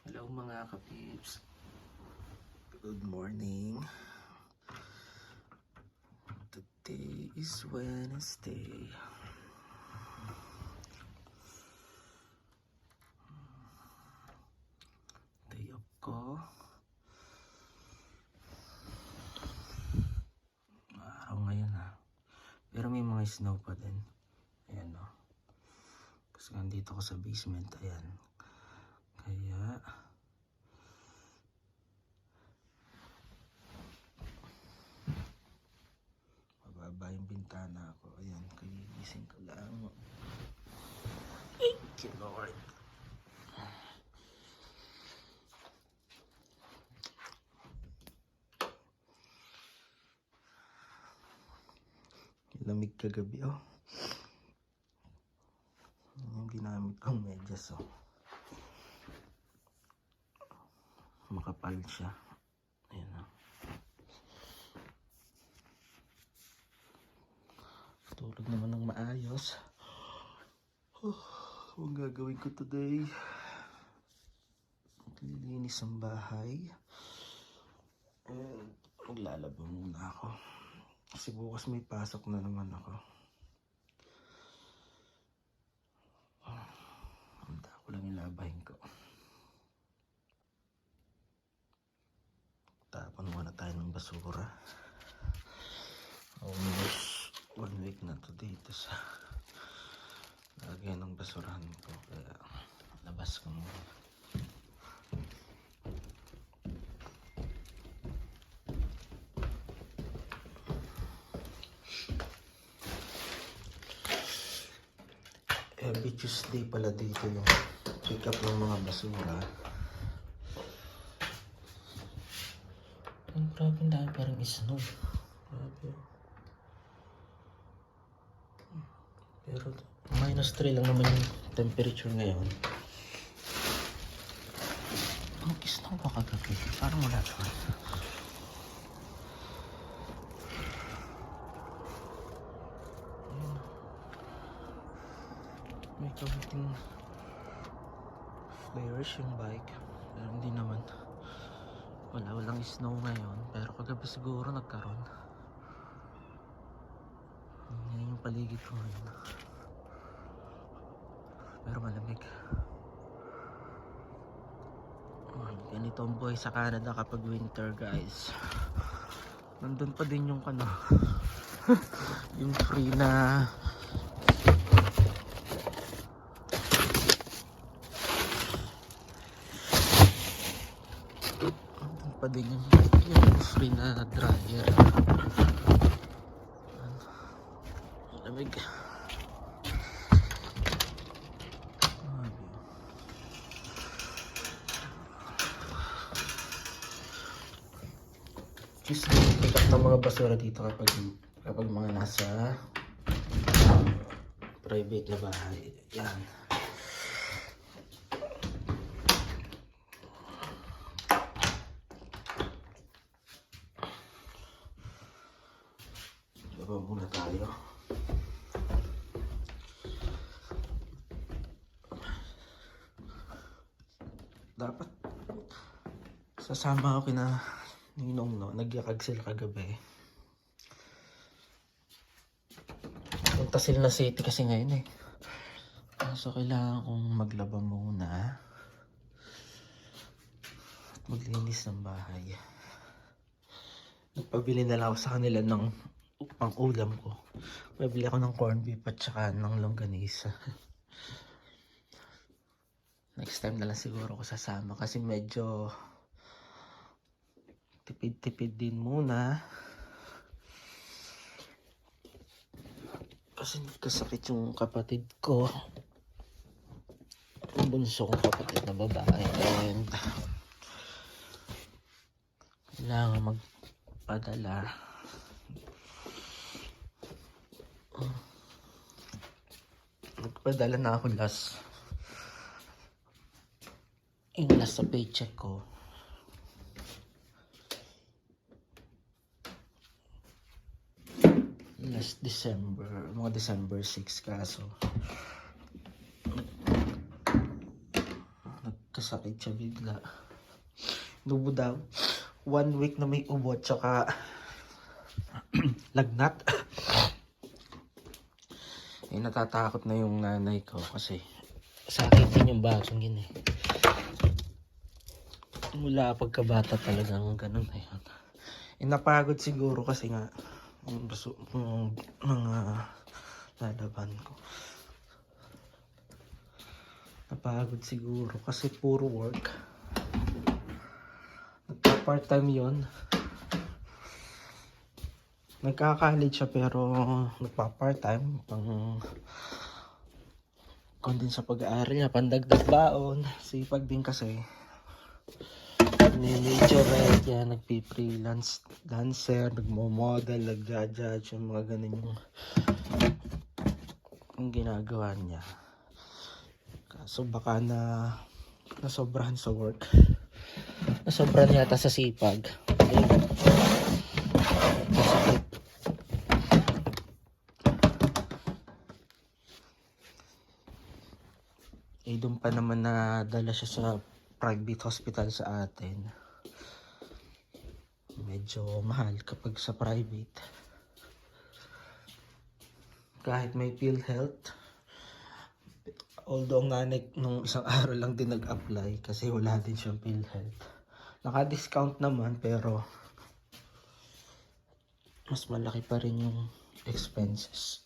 Hello mga kapips. Good morning. Today is Wednesday. Day off ko. Araw ngayon ha. Pero may mga snow pa din. Ayan o. Kasi nandito ko sa basement. Ayan. Kaya mababa yung bintana ko. Ayan. Kagigising ko lang. Thank you Lord. Lamig kagabi oh. Yung ginamit kong medyas oh. Makapal siya. Ayan oh. Tulog naman ng maayos. Ang gagawin ko today, maglilinis ang bahay. And maglalaba muna ako. Kasi bukas may pasok na naman ako. Handa ko lang ilabahin ko. Tapon muna tayo ng basura. Almost 1 week na to dito sa lagyan ng basurahan ko. Kaya labas ko muna. Every Tuesday pala dito yung pick up ng mga basura. Ang grabe na parang snow. Grabe. Pero -3 lang naman yung temperature ngayon. Ang snow ba kagabi? Parang wala naman. May kabuting flares yung bike. Pero hindi naman. Walang snow ngayon. Pero kagabi siguro nagkaroon. Yan yung paligid ko ngayon. Pero malamig. Ganito ang buhay sa Canada kapag winter guys. Nandun pa din yung yung free na pa din yung free na dryer. Lamig. Just pick up ng mga basura dito kapag mga nasa private na bahay. Yan. Baba muna tayo. Dapat sasama ako kina Ninong no. Nagyakag sila kagabi. Punta sila na city kasi ngayon eh. So kailangan kong maglaba muna. At maglinis ng bahay. Nagpabili na lang ako sa kanila ng pang-ulam ko. Pabili ako ng corned beef at saka ng longganisa. Next time na lang siguro ko sasama kasi medyo tipid-tipid din muna. Kasi nagkasakit yung kapatid ko. Yung bunso kong kapatid na babae. And kailangan magpadala. Nagpadala na ako last sa paycheck ko. Last December, mga December 6 kaso nagkasakit siya bigla. Nubo daw. 1 week na may ubo tsaka lagnat. Natatakot na yung nanay ko kasi sakit din yung bakong yun eh. Mula pagkabata talagang ganun na yun. Napagod siguro kasi nga yung mga lalaban ko. Napagod siguro kasi puro work. Nagka-part-time yun. Nagka-college siya pero nagpa-part-time kung din sa pag-aaral niya, pandagdag baon. Sipag din kasi. Ni-major red yan, nagpi-freelance dancer, nagmo-model, nagja-judge, yung mga ganun yung ginagawa niya. Kaso baka nasobrahan sa work. Nasobrahan yata sa sipag. Ayun. Masakit. Doon pa naman nadala siya sa private hospital sa atin. Medyo mahal kapag sa private. Kahit may PhilHealth. Although ang nanay nung isang araw lang din nag-apply kasi wala din siyang PhilHealth. Naka-discount naman pero mas malaki pa rin yung expenses.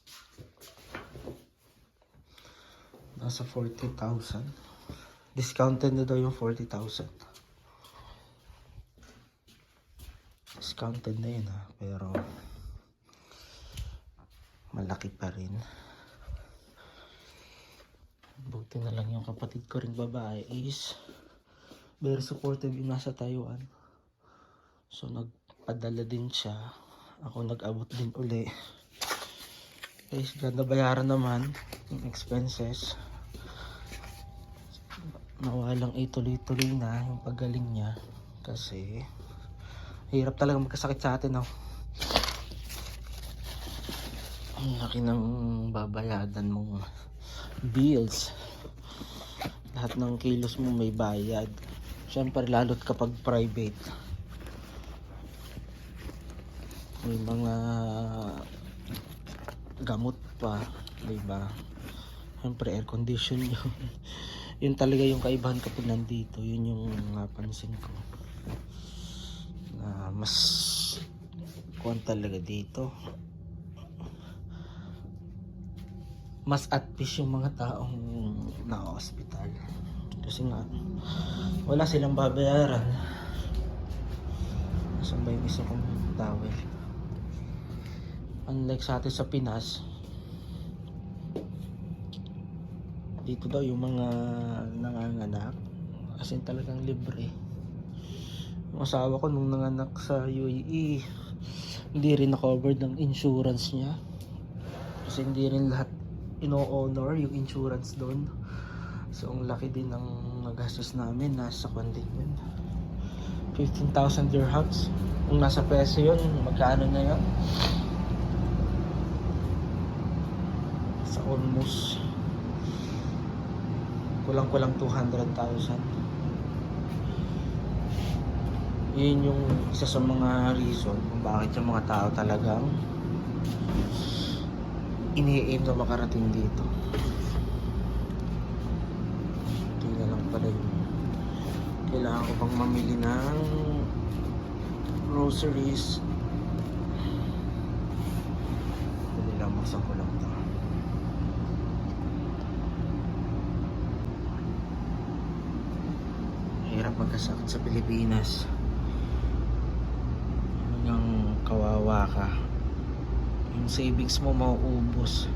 Nasa 40,000. Discounted na daw yung 40,000. Discounted na yun ha. Pero malaki pa rin. Buti na lang yung kapatid ko rin babae is very supportive yung nasa Taiwan. So nagpadala din siya. Ako nag-abot din uli. Guys, ganda bayaran naman yung expenses. Nawalang ituloy-tuloy na yung paggaling niya. Kasi hirap talaga magkasakit sa atin. Ang laki ng babayadan mong bills. Lahat ng kilos mo may bayad. Siyempre lalo't kapag private. May mga gamot pa, diba? Siyempre air condition yun. Yun talaga yung kaibahan kapag nandito. Yun yung napansin ko. Na mas kuwan talaga dito. Mas at peace yung mga taong na-hospital. Kasi nga, wala silang babayaran. Saan ba yung isa kong towel? Unlike sa atin sa Pinas, dito daw yung mga nanganganak, as in talagang libre. Yung asawa ko nung nanganak sa UAE, hindi rin na-covered ng insurance niya. Kasi hindi rin lahat ino-honor yung insurance doon. So ang laki din ng nagastos namin, nasa kwan din yun. 15,000 dirhams. Kung nasa peso yun, magkano na yun? Sa almost kulang-kulang 200,000. Yun yung isa sa mga reason kung bakit yung mga tao talagang ini-aim na makarating dito. Ito na lang pala yun. Kailangan ko pang mamili ng groceries. Dali lang, maksan ko lang ito. Hirap magkasakit sa Pilipinas. Hanggang kawawa ka. Yung savings mo mauubos.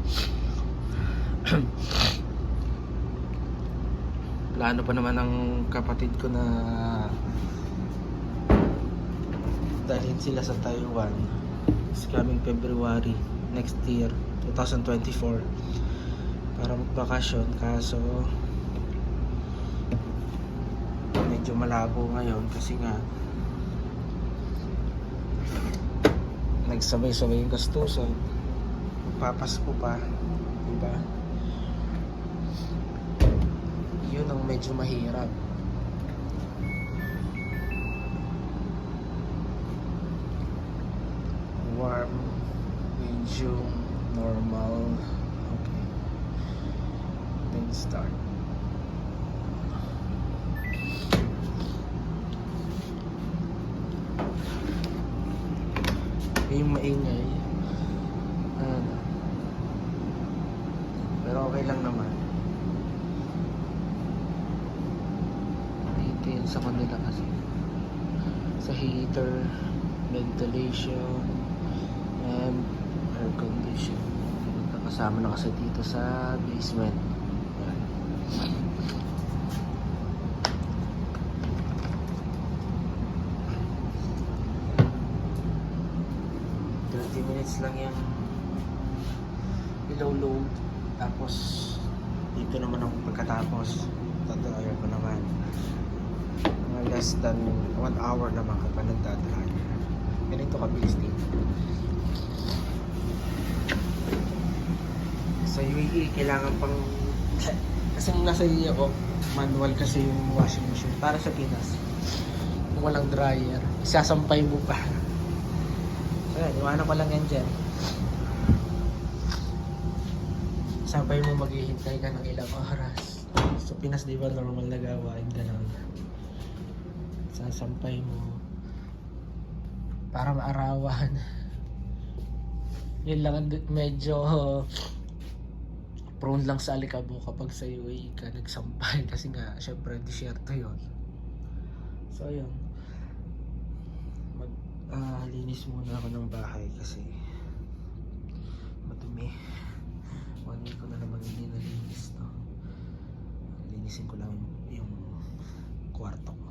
Plano pa naman ng kapatid ko na dalhin sila sa Taiwan this coming February next year 2024 para magbakasyon, kaso medyo malabo ngayon kasi nga nagsabay-sabay yung gastusan, papasko pa, diba? Yun ang medyo mahirap. warm, medium, normal. Okay. Then start. Yung maingay. Ano. Pero okay lang naman. Detail sa kanila kasi. Sa heater, ventilation, and air condition. Kasama na kasi dito sa basement. Yan. 30 minutes lang yung load. Tapos dito naman ako pagkatapos tatry ko naman mga less than 1 hour naman kapag nagtatry. Ganito kabilis dito. Sa UAE kailangan pang kasi nung nasa UAE ako manual kasi yung washing machine. Para sa Pinas kung walang dryer isasampay mo pa. Ayan, iwanan ko lang yan dyan. Sampay mo maghihintay ka ng ilang oras. Sa Pinas di ba normal na gawain gano'n. Sasampay mo para maarawan. Yun lang medyo prone lang sa alikabok kapag sa UAE ka nagsampay kasi nga syempre disyerto yun. So yun, linis muna ako ng bahay kasi madumi. 1 week ko na naman hindi nalinis, no? Linisin ko lang yung kwarto ko.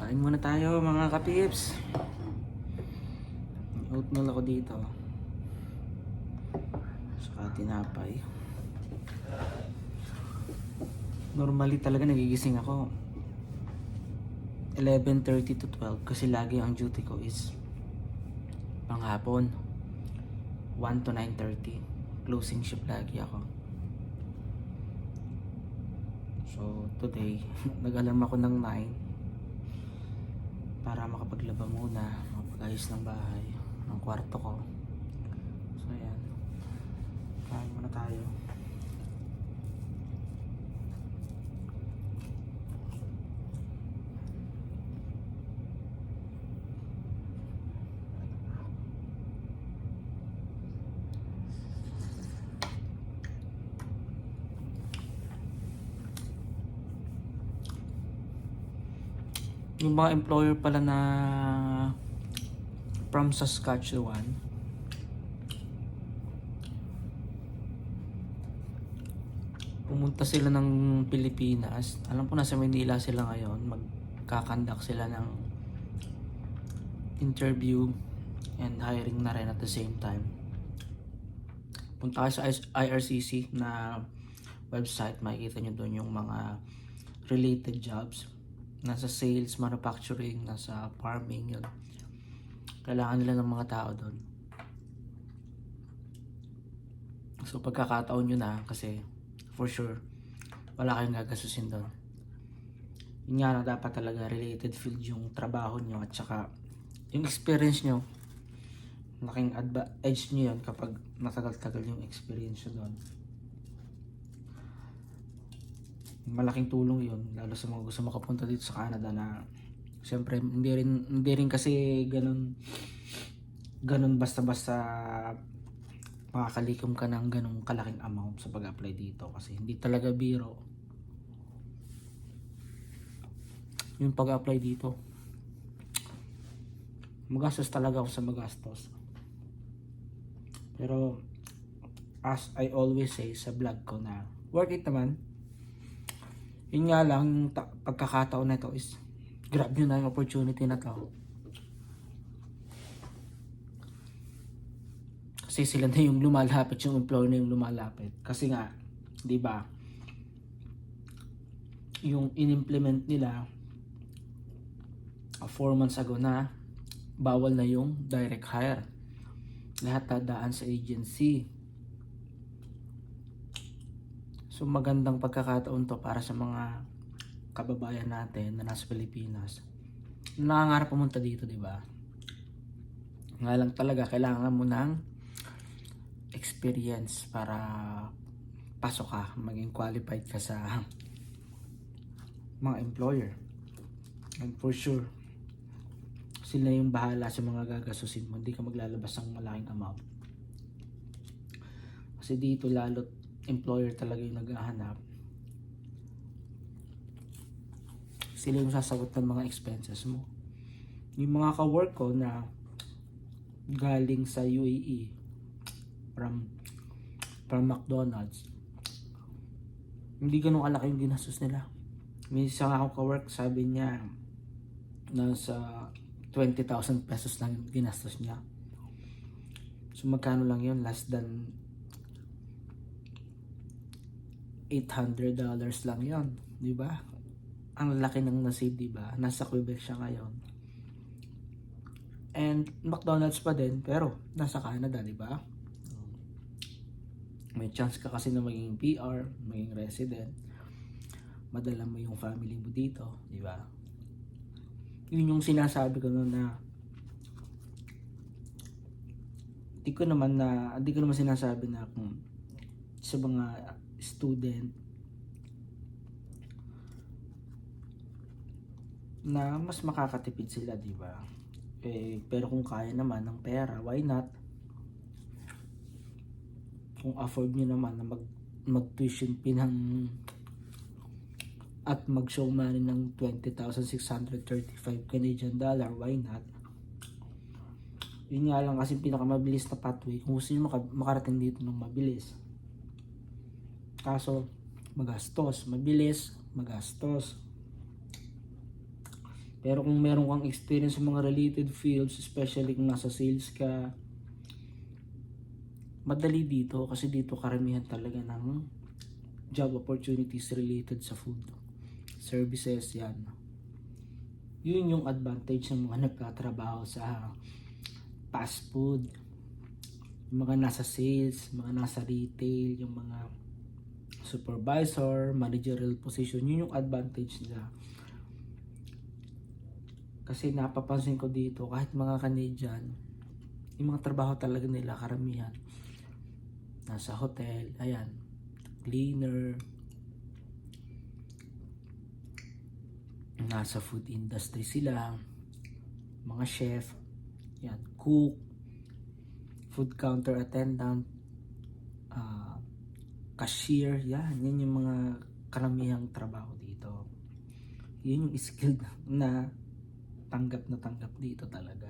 Kain muna tayo mga kapips. Oatmeal ako dito. Saka tinapay. Normally talaga nagigising ako 11:30 to 12 kasi lagi ang duty ko is panghapon 1 to 9:30. Closing shift lagi ako. So today nag-alarm ako ng 9 para makapaglaba muna, makapag-ayos ng bahay, ng kwarto ko. So ayan, kain muna tayo. Yung mga employer pala na from Saskatchewan, pumunta sila ng Pilipinas. Alam ko nasa Manila sila ngayon. Magkakandak sila ng interview and hiring na rin at the same time. Punta kayo sa IRCC na website, makikita nyo doon yung mga related jobs. Nasa sales, manufacturing, nasa farming, yun. Kailangan nila ng mga tao doon. So pagkakataon nyo na kasi for sure wala kayong gagasusin doon. Yun nga lang, dapat talaga related field yung trabaho nyo at saka yung experience nyo. Laking edge nyo yun kapag matagal-tagal yung experience nyo doon. Malaking tulong yun, lalo sa mga gusto makapunta dito sa Canada na siyempre hindi rin kasi ganun basta-basta makakalikom ka ng ganung kalaking amount sa pag-apply dito kasi hindi talaga biro yung pag-apply dito. Magastos talaga ako sa magastos, pero as I always say sa vlog ko na worth it naman. Yun nga lang, pagkakataon na ito is grab nyo na yung opportunity na to. Kasi sila na yung lumalapit, yung employer na yung lumalapit. Kasi nga, di ba, yung in-implement nila 4 months ago na bawal na yung direct hire. Lahat dadaan sa agency. So magandang pagkakataon to para sa mga kababayan natin na nasa Pilipinas. Nangangarap pumunta dito, di ba? Nga lang talaga kailangan mo ng experience para pasok ka, maging qualified ka sa mga employer. And for sure, sila yung bahala sa mga gagasusin mo. Hindi ka maglalabas ng malaking amount. Kasi dito lalo't employer talaga yung naghahanap. Sila yung sasagot ng mga expenses mo. Yung mga ka-work ko na galing sa UAE from McDonald's, hindi ganun kalaki yung ginastos nila. May isang ako ka-work, sabi niya nasa 20,000 pesos lang yung ginastos niya. So magkano lang yun? Less than $800 lang yon, di ba? Ang laki ng nasave, di ba? Nasa Quebec siya ngayon. And McDonald's pa din, pero nasa Canada, di ba? May chance ka kasi na maging PR, maging resident. Madala mo yung family mo dito, di ba? Yun yung sinasabi ko na hindi ko naman sinasabi na kung sa mga student na mas makakatipid sila, di ba? Pero kung kaya naman ng pera, why not? Kung afford niyo naman na mag-tuition fee ng at mag-show money ng 20,635 Canadian dollar, why not? Yun nga lang kasi pinakamabilis na pathway kung gusto niyo makarating dito ng mabilis. Kaso magastos, mabilis, magastos. Pero kung meron kang experience sa mga related fields, especially kung nasa sales ka, madali dito kasi dito karamihan talaga ng job opportunities related sa food. Services, yan. Yun yung advantage ng mga nagtatrabaho sa fast food. Yung mga nasa sales, mga nasa retail, yung mga supervisor, managerial position, yun yung advantage nila. Kasi napapansin ko dito, kahit mga Canadian, yung mga trabaho talaga nila karamihan nasa hotel, ayan, cleaner, nasa food industry sila, mga chef, yan, cook, food counter attendant, cashier, yan yung mga karamihang trabaho dito. Yun yung skill na tanggap dito talaga.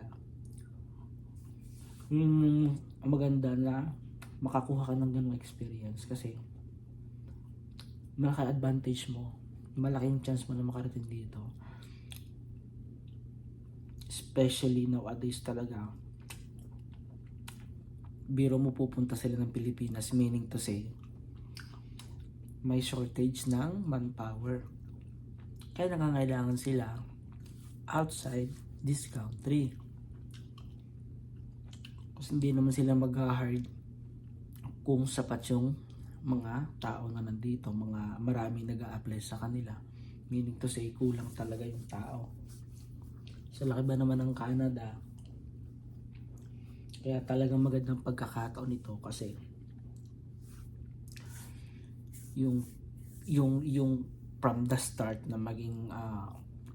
Yung maganda na makakuha ka ng ganung experience kasi malaki-advantage mo, malaking chance mo na makarating dito, especially nowadays talaga. Biro mo pupunta sila ng Pilipinas, meaning to say may shortage ng manpower, kaya nangangailangan sila outside this country kasi hindi naman sila mag-hire kung sapat yung mga tao na nandito, mga maraming nag-a-apply sa kanila, meaning to say kulang talaga yung tao. Sa laki ba naman ng Canada, kaya talagang magandang pagkakataon ito kasi yung from the start na maging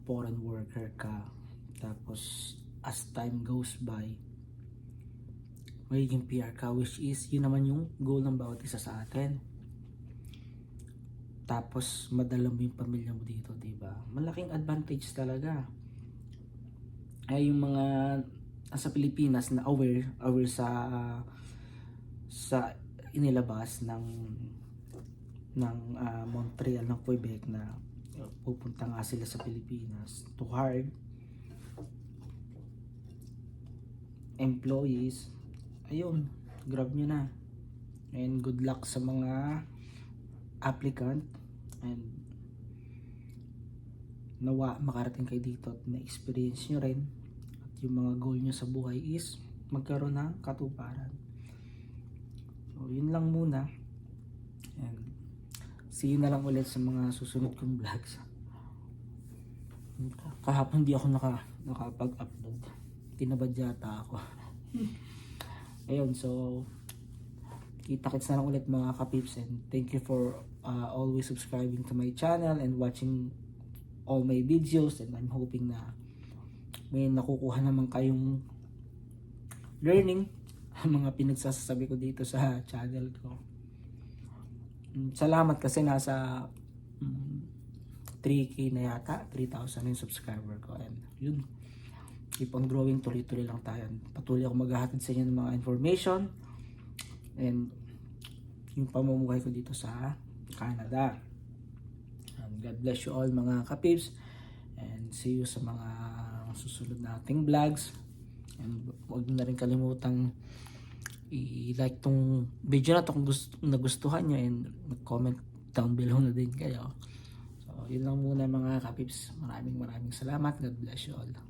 foreign worker ka, tapos as time goes by magiging PR ka, which is yun naman yung goal ng bawat isa sa atin. Tapos madala mo yung pamilya mo dito, diba? Malaking advantage talaga. Ay yung mga sa Pilipinas na aware sa inilabas ng Montreal, ng Quebec, na pupunta nga sila sa Pilipinas to hire employees. Ayun, grab nyo na, and good luck sa mga applicant, and nawa makarating kayo dito at na-experience nyo rin at yung mga goal nyo sa buhay is magkaroon ng katuparan. So yun lang muna, and see you na lang ulit sa mga susunod kong vlogs. Kahapon di ako nakapag-upload, tinabad yata ako. Ayun, so kita-kits na lang ulit mga kapips, and thank you for always subscribing to my channel and watching all my videos, and I'm hoping na may nakukuha naman kayong learning mga pinagsasabi ko dito sa channel ko. Salamat kasi nasa 3K na yata, 3,000 yung subscriber ko, and yun, keep on growing, tuloy-tuloy lang tayo. Patuloy ako maghahatid sa inyo ng mga information and yung pamumuhay ko dito sa Canada. And God bless you all mga kapips, and see you sa mga susunod nating vlogs. And huwag na rin kalimutang i-like tong video na to kung nagustuhan nyo, and mag-comment down below na din kayo. So yun lang muna mga kapips, maraming salamat. God bless you all.